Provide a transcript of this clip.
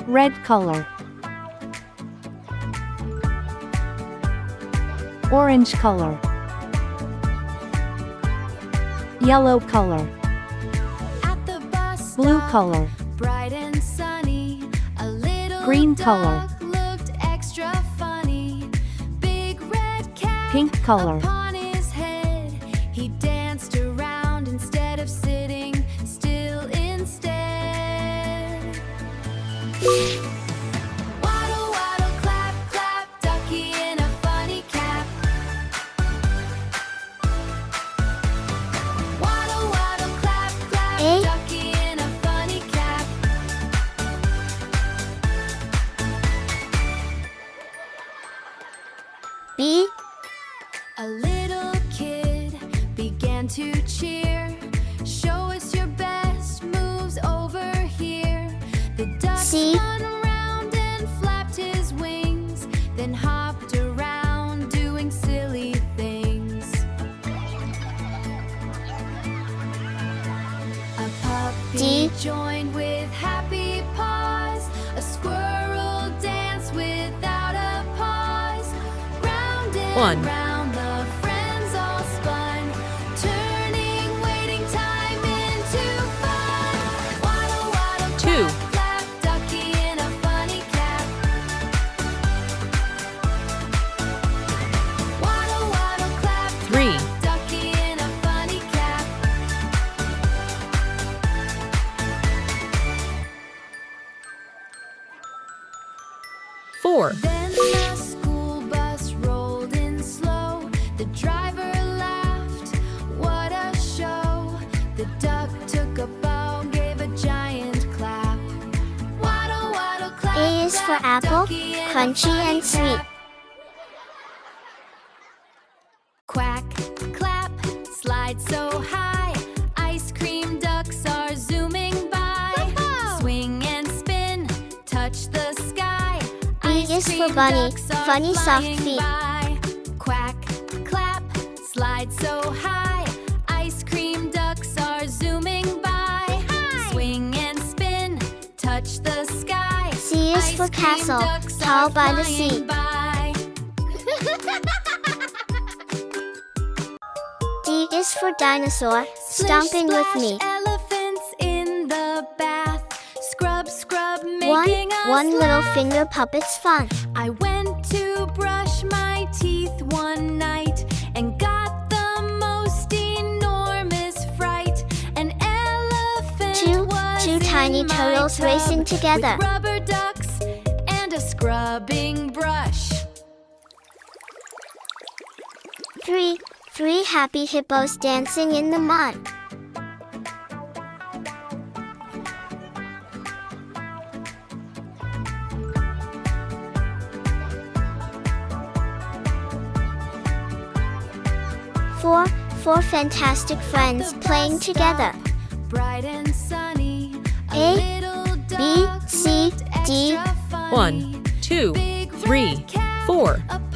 Red color. Orange color. Yellow color. Blue color. Bright and sunny, a little Green color. dog looked extra funny. Big red cap Pink color. upon his head. He danced around instead of sitting still instead. Waddle, waddle, clap, clap, ducky in a funny cap. Waddle, waddle, clap, clap, A. ducky in a funny cap. B. A little kid began to cheer. Show us your best moves over here. The duck C. spun around and flapped his wings, then hopped around doing silly things. A puppy D. joined with happy paws. A squirrel danced without a pause. Round and 1. round the friends all spun, turning waiting time into fun. Waddle, waddle, 2. clap, clap, ducky in a funny cap. Waddle, waddle, clap, 3. clap, ducky in a funny cap. 4. Then the school bus rolled in slow. The driver laughed, what a show. The duck took a bow, gave a giant clap. Waddle, waddle, clap, A is for clap, apple, ducky in a crunchy funny and sweet. cap. Quack, clap, slide so high. Ice cream ducks are zooming by. Swing and spin, touch the sky. B is for bunny, funny soft feet. By. Quack, clap, slide so high. Ice cream ducks are zooming by. Swing and spin, touch the sky. C is for Ice cream castle, ducks tall are by the flying sea. by. D is for dinosaur, stomping with Splish, me. splash, elephants in the bath. Scrub, scrub, One, making us one little laugh. finger puppet's fun. I went to brush my teeth one night and got the most enormous fright. An elephant was Two tiny in my turtles tub racing together. with rubber ducks and a scrubbing brush. 3. 3 happy hippos dancing in the mud. Four fantastic friends The playing bus together. stop, bright and sunny. A, little B, dog C, looked D. extra funny. 1, 2, Big 3, red cap 4. upon